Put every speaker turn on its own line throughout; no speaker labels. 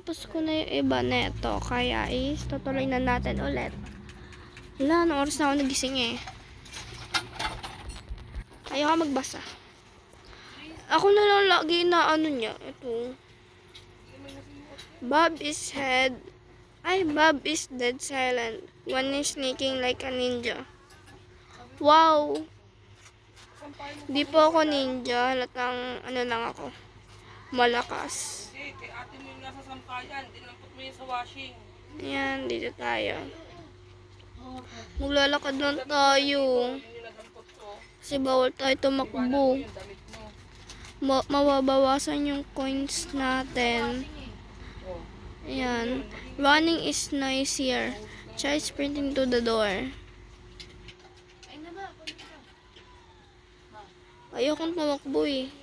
natapos ko na yung iba neto. Kaya is, tutuloy na natin ulit. Wala, anong oras na ako nagising eh. Ayoko magbasa. Ako na lang lagi na ano niya. Ito. Bob is dead silent. One is sneaking like a ninja. Wow! Di po ako ninja. Halatang ano lang ako. Malakas.
Kay ate mo yung nasa sampayan, dinampot mo yun sa washing.
Ayan, dito tayo. Maglalakad lang tayo.
Yun yung nadampot ko.
Kasi bawal tayo tumakbo.
Yung damit mo.
Mababawasan yung coins natin. Ayan. Running is noisier. Try sprinting to the door. Ayokong tumakbo eh.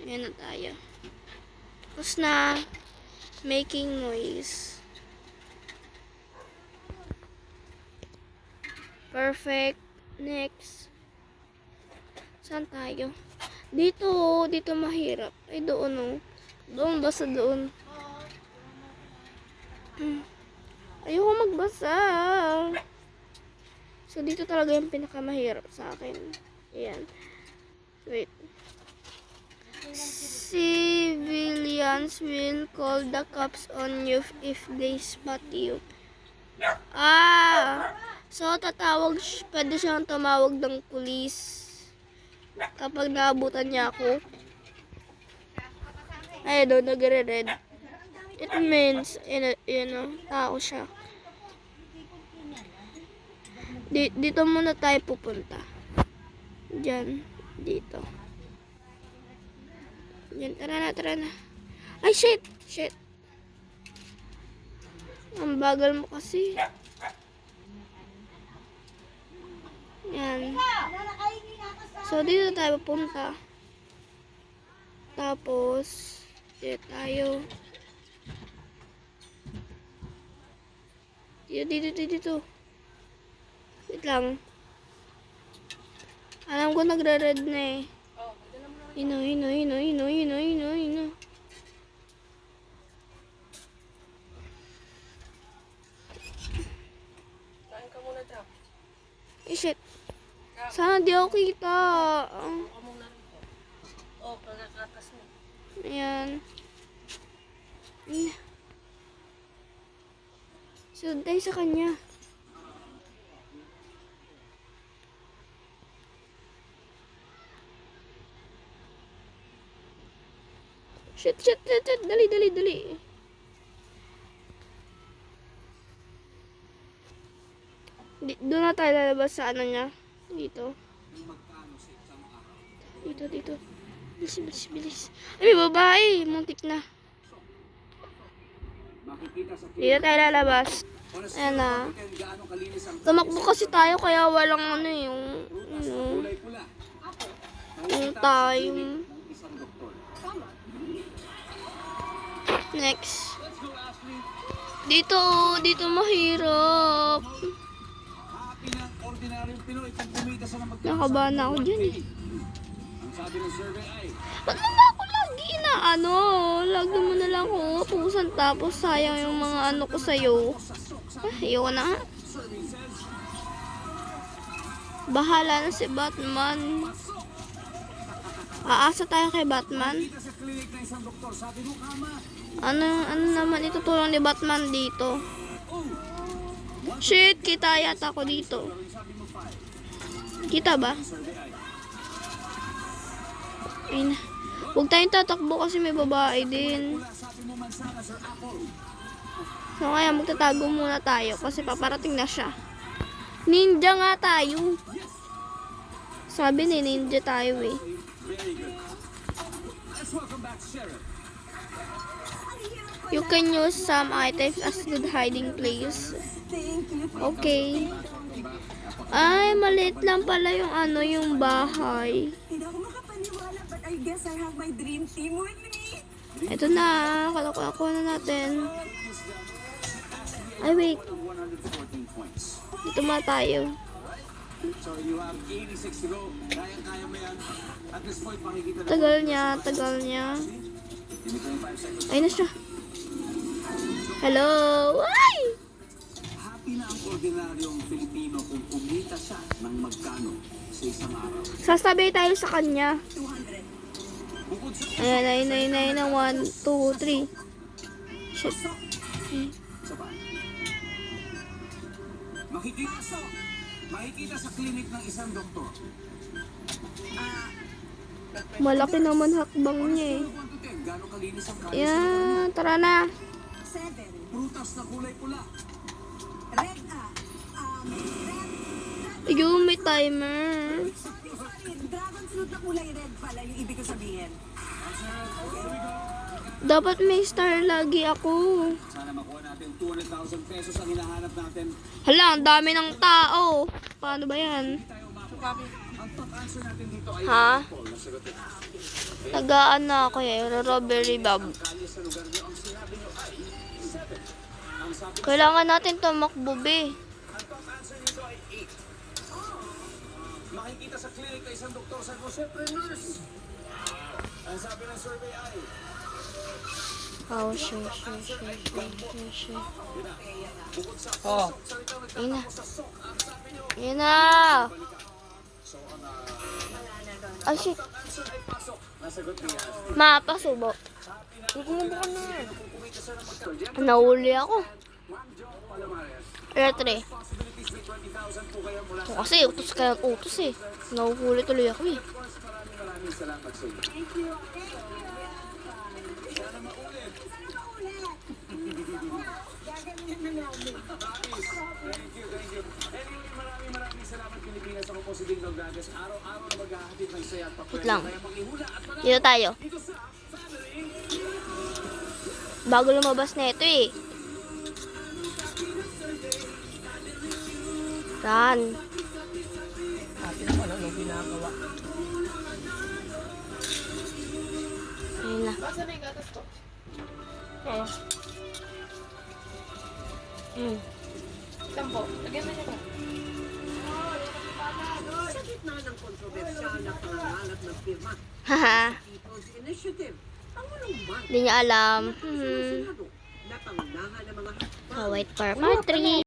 Ayan na tayo. Tapos na. Making noise. Perfect. Next. Saan tayo? Dito mahirap. Ay, doon oh. Doon, basta doon. Ayoko magbasa. So, dito talaga yung pinakamahirap sa akin. Ayan. Wait. Civilians will call the cops on you if they spot you. So, pwede siyang tumawag ng pulis kapag naabutan niya ako. Ay, doon nagre-red. It means, tao siya. Dito muna tayo pupunta. Diyan. Dito. Diyan. Tara na. Ay, shit! Ang bagal mo kasi. Yan. So, dito tayo pupunta. Tapos, dito tayo. Dito. Wait lang. Alam ko nagre-red na eh. Hino.
Kain ka muna, Jack.
Shit. Sana di ako kita.
Ako muna rito. Oh, pagkakatas mo.
Ayan. Sunod tayo sa kanya. Shit. Dali. Doon na tayo lalabas sa ano niya. Dito. Bilis. Ay, may babae. Muntik na. Dito tayo lalabas. Ayan na. Tumakbo kasi tayo kaya walang ano yung time. Next. Dito mahirap. Nakabahan ako dyan eh. Ba't mo ba ako lagi na lagi mo na lang ako pusan tapos sayang yung mga ano ko sa'yo. Ayoko na nga. Bahala na si Batman. Aasa tayo kay Batman. Ano naman itutulong ni Batman dito? Shit, kita yata ako dito. Kita ba? Ayun. Huwag tayong tatakbo kasi may babae din. So kaya magtatago muna tayo kasi paparating na siya. Ninja nga tayo. Sabi ni ninja tayo eh. You can use some items as good hiding place. Okay. Ay, maliit lang pala yung yung bahay.
Hindi ako makapaniwala, but I guess I have my dream team with me.
Ito na, kalakuha na natin. Ay, wait. Dito muna tayo. Tagal niya. Ayun na siya. Hello! Ay!
Happy na ang ordinaryong Pilipino kung kumita siya ng magkano sa isang araw.
Sasabay tayo sa kanya.
200.
Bukod sa
Ayan, 1, 2, 3. Shit.
sa bahay. Makikita sa klinik ng isang doktor.
Malaki naman hakbang niya eh.
1 to 10, gaano kalinis ang kalye sa lugar niyo?
Ayan, tara na.
7.
Prutas na kulay pula.
Red,
Ayun, may timer.
sorry. Dragon fruit na kulay red pala yung ibig ko sabihin.
Dapat may star lagi ako.
Sana makuha natin 200,000 pesos ang hinahanap natin.
Hala, ang dami ng tao. Paano ba yan?
Ang top answer natin dito ay
Ha?
Paul, nasagot ito.
Nagaan na ako eh. Robbery Bob.
Kalye sa lugar niyo, ang sinabi niyo ay 7. Ang sabi
Kailangan natin tumakbo, be.
ang top answer nito ay 8. Makikita sa klinik ng isang doktor sa siyempre nurse. Ang sabi ng survey ay
Oh, sure.
bukod sa
Oh.
salitang
Ayun na.
nagtatapos sa sok, ang sabi niyo
Ayun na.
so ang
Ay, shit.
answer ay pasok. Nasagot niya.
Mapasubo. Nahuli ako. Retre.
Possibilities may 20,000 po kayo mula sa
Kasi utos ka ng utos eh. Nahuhuli tuloy ako eh.
maraming salamat sa inyo. Thank you. Anyway, maraming salamat Pilipinas. Ako po si Ding Dogdagas. Araw-araw na maghahatid ng saya at
Wait
pakwento.
lang.
Kaya makihula at manalo
Dito tayo.
dito sa Family.
Bago lumabas na ito eh. Yan.
Happy na ano nung ginagawa.
Ayun na.
Basta may gatas to.
Hmm.
Sampo. Lagyan mo niya ba?
Sa gitna ng kontrobersyal na pangalat ng firma,
Haha.
People's Initiative, ang walang mark
Hindi niya alam.
sa Senado na pangunahan ng mga
White car country.